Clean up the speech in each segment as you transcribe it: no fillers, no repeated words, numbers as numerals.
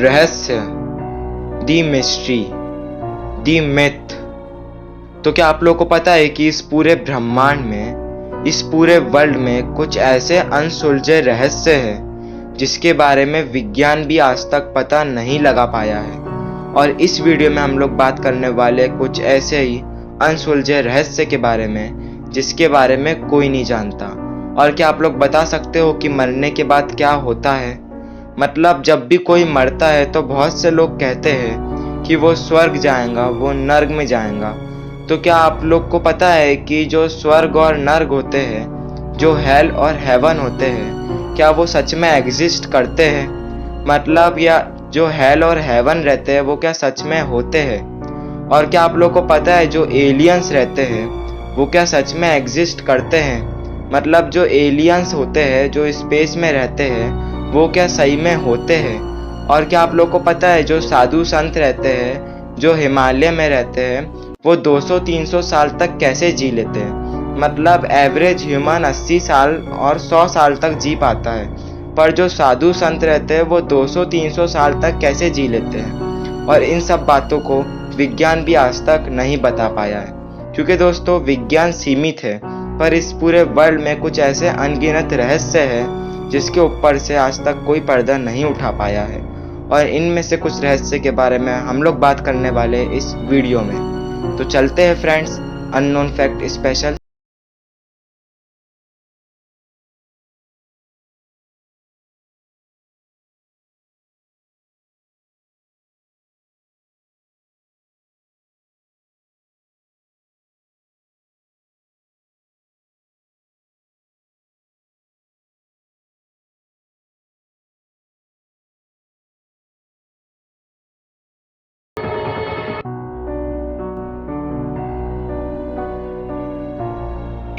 रहस्य, दी मिस्ट्री, दी मिथ। तो क्या आप लोगों को पता है कि इस पूरे ब्रह्मांड में, इस पूरे वर्ल्ड में कुछ ऐसे अनसुलझे रहस्य हैं जिसके बारे में विज्ञान भी आज तक पता नहीं लगा पाया है। और इस वीडियो में हम लोग बात करने वाले कुछ ऐसे ही अनसुलझे रहस्य के बारे में जिसके बारे में कोई नहीं जानता। और क्या आप लोग बता सकते हो कि मरने के बाद क्या होता है? मतलब जब भी कोई मरता है तो बहुत से लोग कहते हैं कि वो स्वर्ग जाएगा, वो नर्क में जाएगा। तो क्या आप लोग को पता है कि जो स्वर्ग और नर्क होते हैं, जो हेल और हेवन होते हैं, क्या वो सच में एग्जिस्ट करते हैं? मतलब या जो हेल और हेवन रहते हैं वो क्या सच में होते हैं? और क्या आप लोग को पता है जो एलियंस रहते हैं वो क्या सच में एग्जिस्ट करते हैं? मतलब जो एलियंस होते हैं, जो स्पेस में रहते हैं, वो क्या सही में होते हैं? और क्या आप लोग को पता है जो साधु संत रहते हैं, जो हिमालय में रहते हैं, वो 200-300 साल तक कैसे जी लेते हैं? मतलब एवरेज ह्यूमन 80 साल और 100 साल तक जी पाता है, पर जो साधु संत रहते हैं वो 200-300 साल तक कैसे जी लेते हैं? और इन सब बातों को विज्ञान भी आज तक नहीं बता पाया है, क्योंकि दोस्तों विज्ञान सीमित है, पर इस पूरे वर्ल्ड में कुछ ऐसे अनगिनत रहस्य हैं जिसके ऊपर से आज तक कोई पर्दा नहीं उठा पाया है। और इनमें से कुछ रहस्य के बारे में हम लोग बात करने वाले इस वीडियो में। तो चलते हैं friends, unknown fact special.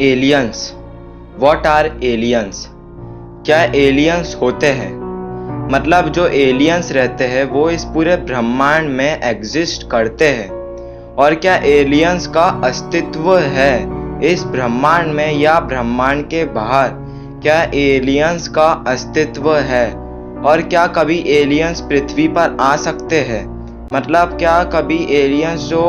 Aliens. What are aliens? क्या एलियंस होते हैं? मतलब जो एलियंस रहते हैं वो इस पूरे ब्रह्मांड में एग्जिस्ट करते हैं। और क्या एलियंस का अस्तित्व है इस ब्रह्मांड में या ब्रह्मांड के बाहर? क्या एलियंस का अस्तित्व है? और क्या कभी एलियंस पृथ्वी पर आ सकते हैं? मतलब क्या कभी एलियंस जो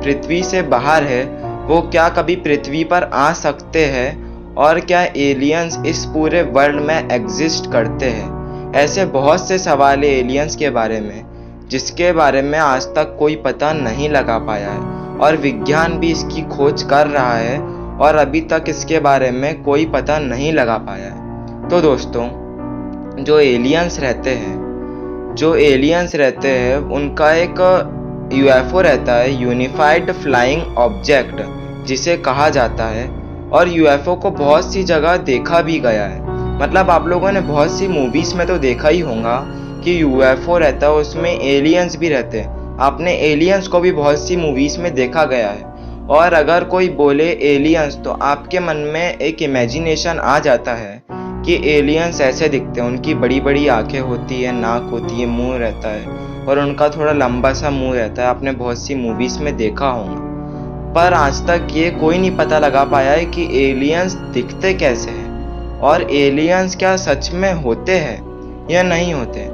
पृथ्वी से बाहर है वो क्या कभी पृथ्वी पर आ सकते हैं? और क्या एलियंस इस पूरे वर्ल्ड में एग्जिस्ट करते हैं? ऐसे बहुत से सवाल है एलियंस के बारे में जिसके बारे में आज तक कोई पता नहीं लगा पाया है, और विज्ञान भी इसकी खोज कर रहा है और अभी तक इसके बारे में कोई पता नहीं लगा पाया है। तो दोस्तों जो एलियंस रहते हैं उनका एक यूएफओ रहता है, यूनिफाइड फ्लाइंग ऑब्जेक्ट जिसे कहा जाता है। और यूएफओ को बहुत सी जगह देखा भी गया है। मतलब आप लोगों ने बहुत सी मूवीज में तो देखा ही होगा कि यूएफओ रहता है, उसमें एलियंस भी रहते हैं। आपने एलियंस को भी बहुत सी मूवीज में देखा गया है। और अगर कोई बोले एलियंस तो आपके मन में एक इमेजिनेशन आ जाता है कि एलियंस ऐसे दिखते हैं, उनकी बड़ी बड़ी आंखें होती है, नाक होती है, मुंह रहता है और उनका थोड़ा लंबा सा मुंह रहता है। आपने बहुत सी मूवीज में देखा होगा, पर आज तक ये कोई नहीं पता लगा पाया है कि एलियंस दिखते कैसे हैं और एलियंस क्या सच में होते हैं या नहीं होते।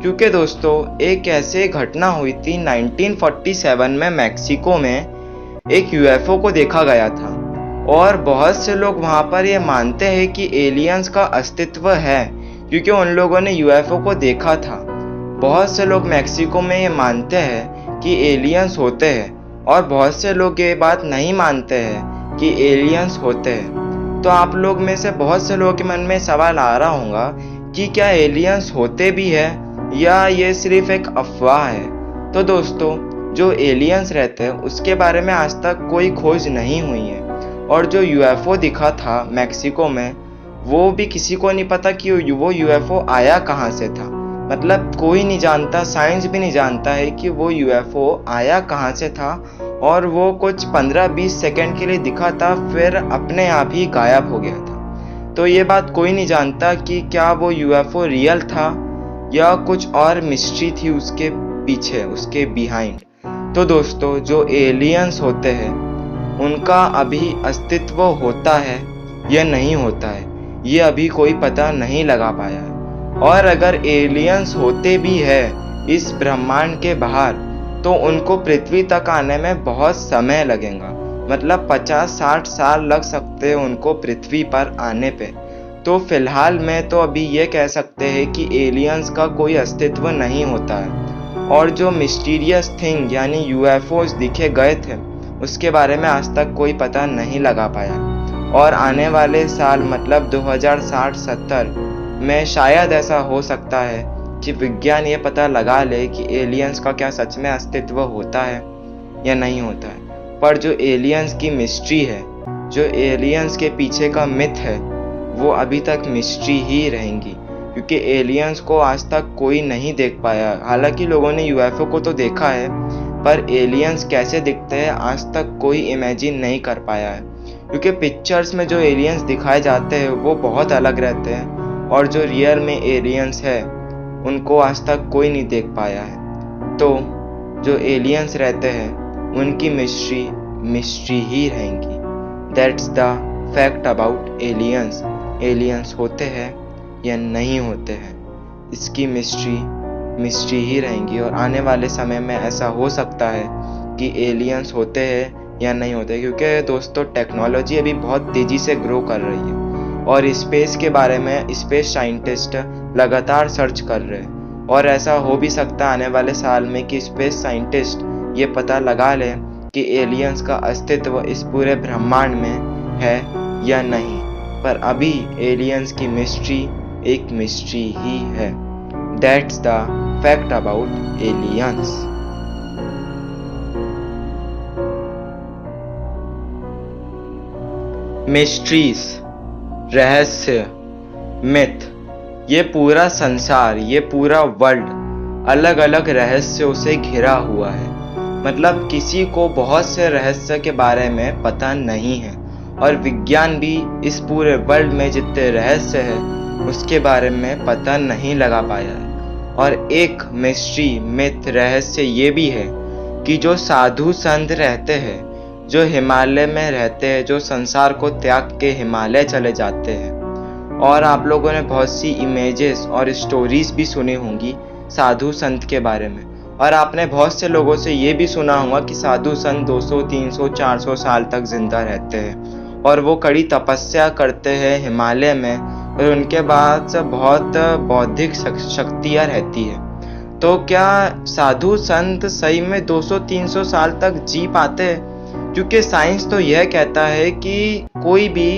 क्योंकि दोस्तों एक ऐसे घटना हुई थी 1947 में मैक्सिको में एक यूएफओ को देखा गया था। और बहुत से लोग वहां पर ये मानते हैं कि एलियंस का अस्तित्व है क्योंकि उन लोगों ने यूएफओ को देखा था। बहुत से लोग मैक्सिको में ये मानते हैं कि एलियंस होते हैं और बहुत से लोग ये बात नहीं मानते हैं कि एलियंस होते हैं। तो आप लोग में से बहुत से लोगों के मन में सवाल आ रहा होगा कि क्या एलियंस होते भी है या ये सिर्फ एक अफवाह है। तो दोस्तों जो एलियंस रहते हैं उसके बारे में आज तक कोई खोज नहीं हुई है। और जो यूएफओ दिखा था मैक्सिको में वो भी किसी को नहीं पता कि वो यूएफओ आया कहाँ से था। मतलब कोई नहीं जानता, साइंस भी नहीं जानता है कि वो यूएफओ आया कहाँ से था। और वो कुछ 15-20 सेकंड के लिए दिखा था, फिर अपने आप ही गायब हो गया था। तो ये बात कोई नहीं जानता कि क्या वो यूएफओ रियल था या कुछ और मिस्ट्री थी उसके पीछे, उसके बिहाइंड। तो दोस्तों जो एलियंस होते हैं उनका अभी अस्तित्व होता है या नहीं होता है ये अभी कोई पता नहीं लगा पाया है। और अगर एलियंस होते भी है इस ब्रह्मांड के बाहर, तो उनको पृथ्वी तक आने में बहुत समय लगेगा। मतलब 50-60 साल लग सकते हैं उनको पृथ्वी पर आने पे। तो फिलहाल में तो अभी ये कह सकते हैं कि एलियंस का कोई अस्तित्व नहीं होता है। और जो मिस्टीरियस थिंग यानी यूएफओज दिखे गए थे, उसके बारे में आज तक कोई पता नहीं लगा पाया। और आने वाले साल मतलब 2060-70 में शायद ऐसा हो सकता है कि विज्ञान ये पता लगा ले कि एलियंस का क्या सच में अस्तित्व होता है या नहीं होता है। पर जो एलियंस की मिस्ट्री है, जो एलियंस के पीछे का मिथ है, वो अभी तक मिस्ट्री ही रहेंगी, क्योंकि एलियंस को आज तक कोई नहीं देख पाया। हालांकि लोगों ने यूएफओ को तो देखा है, पर एलियंस कैसे दिखते हैं आज तक कोई इमेजिन नहीं कर पाया है, क्योंकि पिक्चर्स में जो एलियंस दिखाए जाते हैं वो बहुत अलग रहते हैं, और जो रियल में एलियंस है उनको आज तक कोई नहीं देख पाया है। तो जो एलियंस रहते हैं उनकी मिस्ट्री ही रहेंगी। That's the fact about aliens. Aliens होते हैं या नहीं होते हैं, इसकी मिस्ट्री ही रहेंगी। और आने वाले समय में ऐसा हो सकता है कि एलियंस होते हैं या नहीं होते, क्योंकि दोस्तों टेक्नोलॉजी अभी बहुत तेज़ी से ग्रो कर रही है, और स्पेस के बारे में स्पेस साइंटिस्ट लगातार सर्च कर रहे हैं। और ऐसा हो भी सकता है आने वाले साल में कि स्पेस साइंटिस्ट ये पता लगा ले कि एलियंस का अस्तित्व इस पूरे ब्रह्मांड में है या नहीं। पर अभी एलियंस की मिस्ट्री एक मिस्ट्री ही है। That's the fact about aliens. Mysteries, रहस्य, मिथ, ये पूरा संसार, ये पूरा वर्ल्ड अलग अलग रहस्यों से घिरा हुआ है। मतलब किसी को बहुत से रहस्य के बारे में पता नहीं है, और विज्ञान भी इस पूरे वर्ल्ड में जितने रहस्य हैं उसके बारे में पता नहीं लगा पाया है। और एक मिस्ट्री, मिथ, रहस्य ये भी है कि जो साधु संत रहते हैं, जो हिमालय में रहते हैं, जो संसार को त्याग के हिमालय चले जाते हैं, और आप लोगों ने बहुत सी इमेजेस और स्टोरीज भी सुनी होंगी साधु संत के बारे में। और आपने बहुत से लोगों से ये भी सुना होगा कि साधु संत 200, 300, 400 साल तक जिंदा रहते हैं, और वो कड़ी तपस्या करते हैं हिमालय में, और उनके बाद से बहुत बौद्धिक शक्तियाँ रहती है। तो क्या साधु संत सही में 200-300 साल तक जी पाते हैं? क्योंकि साइंस तो यह कहता है कि कोई भी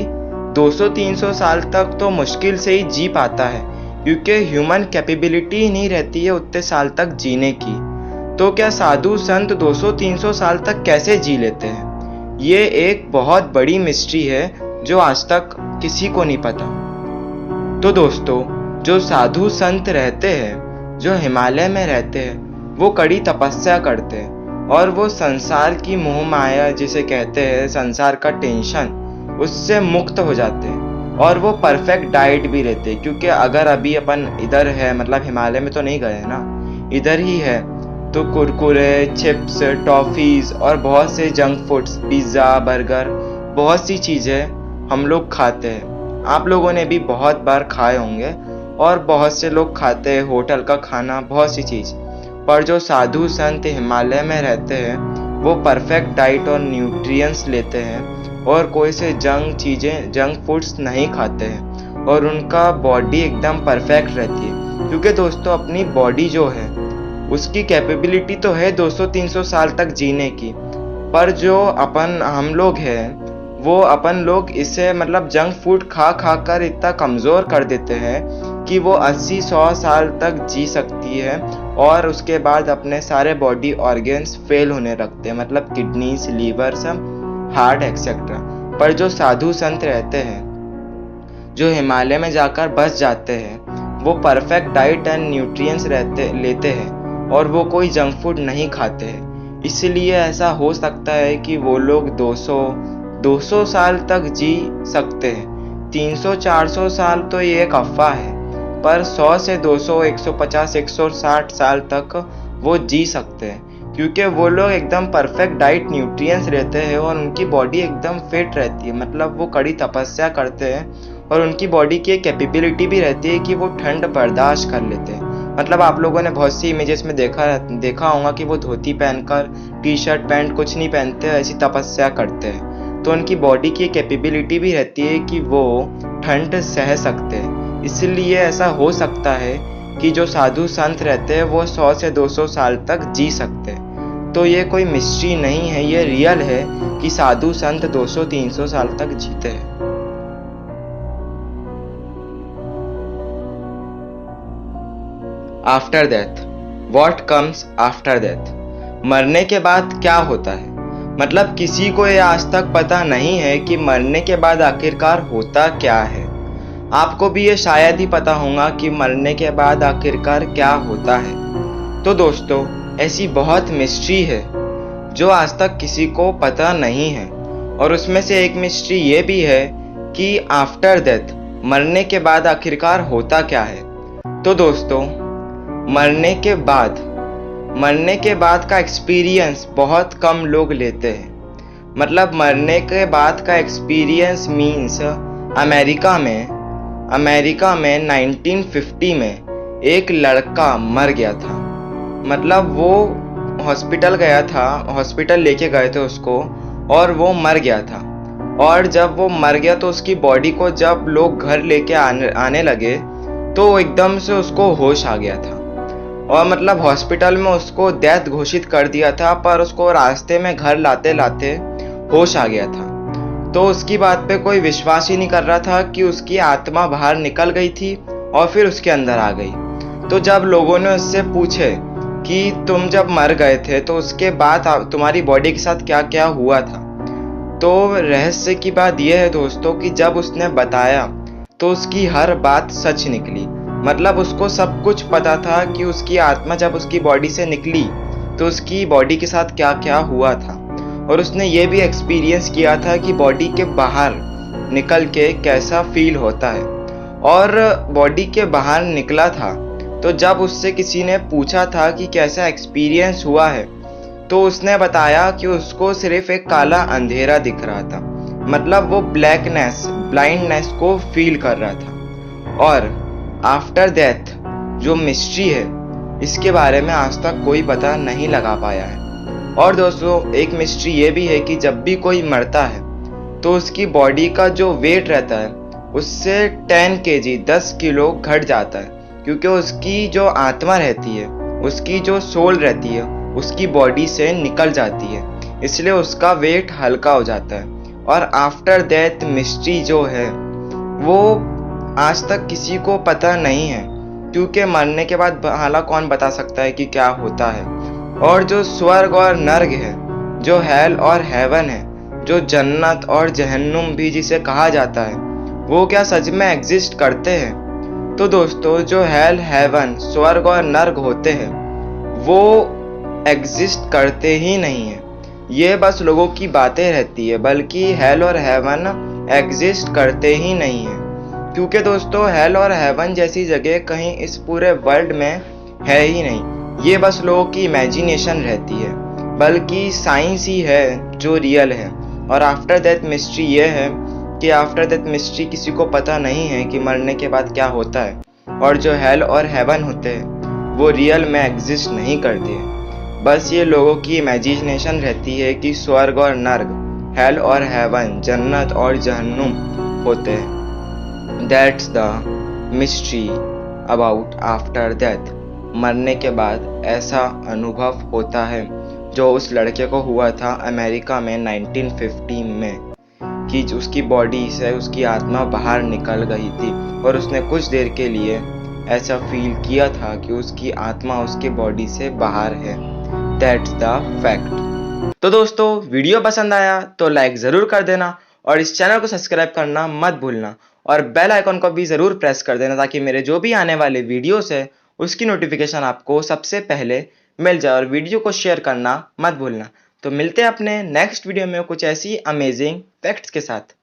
200-300 साल तक तो मुश्किल से ही जी पाता है, क्योंकि ह्यूमन कैपेबिलिटी ही नहीं रहती है उतने साल तक जीने की। तो क्या साधु संत 200-300 साल तक कैसे जी लेते हैं? ये एक बहुत बड़ी मिस्ट्री है जो आज तक किसी को नहीं पता। तो दोस्तों, जो साधु संत रहते हैं, जो हिमालय में रहते हैं, वो कड़ी तपस्या करते हैं, और वो संसार की मोह माया जिसे कहते हैं, संसार का टेंशन, उससे मुक्त हो जाते हैं। और वो परफेक्ट डाइट भी लेते हैं, क्योंकि अगर अभी अपन इधर है, मतलब हिमालय में तो नहीं गए हैं ना, इधर ही है, तो कुरकुरे, चिप्स, टॉफ़ीज़ और बहुत से जंक फूड्स, पिज़्ज़ा, बर्गर, बहुत सी चीज़ें हम लोग खाते हैं। आप लोगों ने भी बहुत बार खाए होंगे, और बहुत से लोग खाते हैं होटल का खाना, बहुत सी चीज़। पर जो साधु संत हिमालय में रहते हैं, वो परफेक्ट डाइट और न्यूट्रिएंट्स लेते हैं, और कोई से जंक फूड्स नहीं खाते हैं, और उनका बॉडी एकदम परफेक्ट रहती है। क्योंकि दोस्तों, अपनी बॉडी जो है उसकी कैपेबिलिटी तो है 200-300 साल तक जीने की, पर जो हम लोग हैं, वो अपन लोग इसे मतलब जंक फूड खा कर इतना कमज़ोर कर देते हैं कि वो 80-100 साल तक जी सकती है, और उसके बाद अपने सारे बॉडी ऑर्गन्स फेल होने लगते हैं, मतलब किडनीज, लीवर, सब हार्ट एक्सेट्रा। पर जो साधु संत रहते हैं, जो हिमालय में जाकर बस जाते हैं, वो परफेक्ट डाइट एंड न्यूट्रिएंट्स लेते हैं, और वो कोई जंक फूड नहीं खाते हैं। इसलिए ऐसा हो सकता है कि वो लोग 200 साल तक जी सकते हैं। 300-400 साल तो ये एक अफवाह है, पर 100 से 200, 150, 160 साल तक वो जी सकते हैं, क्योंकि वो लोग एकदम परफेक्ट डाइट, न्यूट्रिएंट्स रहते हैं, और उनकी बॉडी एकदम फिट रहती है। मतलब वो कड़ी तपस्या करते हैं, और उनकी बॉडी की एक कैपेबिलिटी भी रहती है कि वो ठंड बर्दाश्त कर लेते हैं। मतलब आप लोगों ने बहुत सी इमेजेस में देखा होगा कि वो धोती पहनकर टी शर्ट पैंट कुछ नहीं पहनते, ऐसी तपस्या करते हैं। तो उनकी बॉडी की कैपेबिलिटी भी रहती है कि वो ठंड सह सकते हैं। इसलिए ऐसा हो सकता है कि जो साधु संत रहते हैं वो 100 से 200 साल तक जी सकते हैं। तो ये कोई मिस्ट्री नहीं है, ये रियल है कि साधु संत 200-300 साल तक जीते हैं। After death, what comes after death, मरने के बाद क्या होता है। मतलब किसी को ये आज तक पता नहीं है कि मरने के बाद आखिरकार होता क्या है। आपको भी ये शायद ही पता होगा कि मरने के बाद आखिरकार क्या होता है। तो दोस्तों, ऐसी बहुत मिस्ट्री है जो आज तक किसी को पता नहीं है, और उसमें से एक मिस्ट्री ये भी है कि आफ्टर डेथ, मरने के बाद आखिरकार होता क्या है। तो दोस्तों, मरने के बाद का एक्सपीरियंस बहुत कम लोग लेते हैं। मतलब मरने के बाद का एक्सपीरियंस मीन्स अमेरिका में 1950 में एक लड़का मर गया था। मतलब वो हॉस्पिटल लेके गए थे उसको, और वो मर गया था। और जब वो मर गया तो उसकी बॉडी को जब लोग घर लेके आने लगे तो एकदम से उसको होश आ गया था। और मतलब हॉस्पिटल में उसको डेथ घोषित कर दिया था, पर उसको रास्ते में घर लाते लाते होश आ गया था। तो उसकी बात पे कोई विश्वास ही नहीं कर रहा था कि उसकी आत्मा बाहर निकल गई थी और फिर उसके अंदर आ गई। तो जब लोगों ने उससे पूछे कि तुम जब मर गए थे तो उसके बाद तुम्हारी बॉडी के साथ क्या क्या हुआ था, तो रहस्य की बात यह है दोस्तों कि जब उसने बताया तो उसकी हर बात सच निकली। मतलब उसको सब कुछ पता था कि उसकी आत्मा जब उसकी बॉडी से निकली तो उसकी बॉडी के साथ क्या क्या हुआ था, और उसने ये भी एक्सपीरियंस किया था कि बॉडी के बाहर निकल के कैसा फील होता है। और बॉडी के बाहर निकला था तो जब उससे किसी ने पूछा था कि कैसा एक्सपीरियंस हुआ है, तो उसने बताया कि उसको सिर्फ एक काला अंधेरा दिख रहा था। मतलब वो ब्लाइंडनेस को फील कर रहा था। और आफ्टर डेथ जो मिस्ट्री है, इसके बारे में आज तक कोई पता नहीं लगा पाया है। और दोस्तों, एक मिस्ट्री ये भी है कि जब भी कोई मरता है तो उसकी बॉडी का जो वेट रहता है उससे 10 kg 10 किलो घट जाता है, क्योंकि उसकी जो आत्मा रहती है, उसकी जो सोल रहती है, उसकी बॉडी से निकल जाती है, इसलिए उसका वेट हल्का हो जाता है। और आफ्टर डेथ मिस्ट्री जो है वो आज तक किसी को पता नहीं है, क्योंकि मरने के बाद भला कौन बता सकता है कि क्या होता है। और जो स्वर्ग और नर्क है, जो हेल और हेवन है, जो जन्नत और जहन्नुम भी जिसे कहा जाता है, वो क्या सच में एग्जिस्ट करते हैं। तो दोस्तों, जो हेल हेवन स्वर्ग और नर्क होते हैं वो एग्जिस्ट करते ही नहीं है। ये बस लोगों की बातें रहती है, बल्कि हेल और हेवन एग्जिस्ट करते ही नहीं है। क्योंकि दोस्तों, हेल और हेवन जैसी जगह कहीं इस पूरे वर्ल्ड में है ही नहीं। ये बस लोगों की इमेजिनेशन रहती है, बल्कि साइंस ही है जो रियल है। और आफ्टर डेथ मिस्ट्री ये है कि आफ्टर डेथ मिस्ट्री किसी को पता नहीं है कि मरने के बाद क्या होता है। और जो हेल और हेवन होते हैं वो रियल में एग्जिस्ट नहीं करते हैं, बस ये लोगों की इमेजिनेशन रहती है कि स्वर्ग और नर्क, हेल और हेवन, जन्नत और जहन्नुम होते हैं। That's the mystery about after death। मरने के बाद ऐसा अनुभव होता है जो उस लड़के को हुआ था अमेरिका में 1950 में, कि उसकी बॉडी से उसकी आत्मा बाहर निकल गई थी और उसने कुछ देर के लिए ऐसा फील किया था कि उसकी आत्मा उसके बॉडी से बाहर है। That's the fact। तो दोस्तों, वीडियो पसंद आया तो लाइक ज़रूर कर देना और इस चैनल को सब्सक्राइब करना मत भूलना, और बेल आइकन को भी ज़रूर प्रेस कर देना ताकि मेरे जो भी आने वाले वीडियोस है उसकी नोटिफिकेशन आपको सबसे पहले मिल जाए। और वीडियो को शेयर करना मत भूलना। तो मिलते हैं अपने नेक्स्ट वीडियो में कुछ ऐसी अमेजिंग फैक्ट्स के साथ।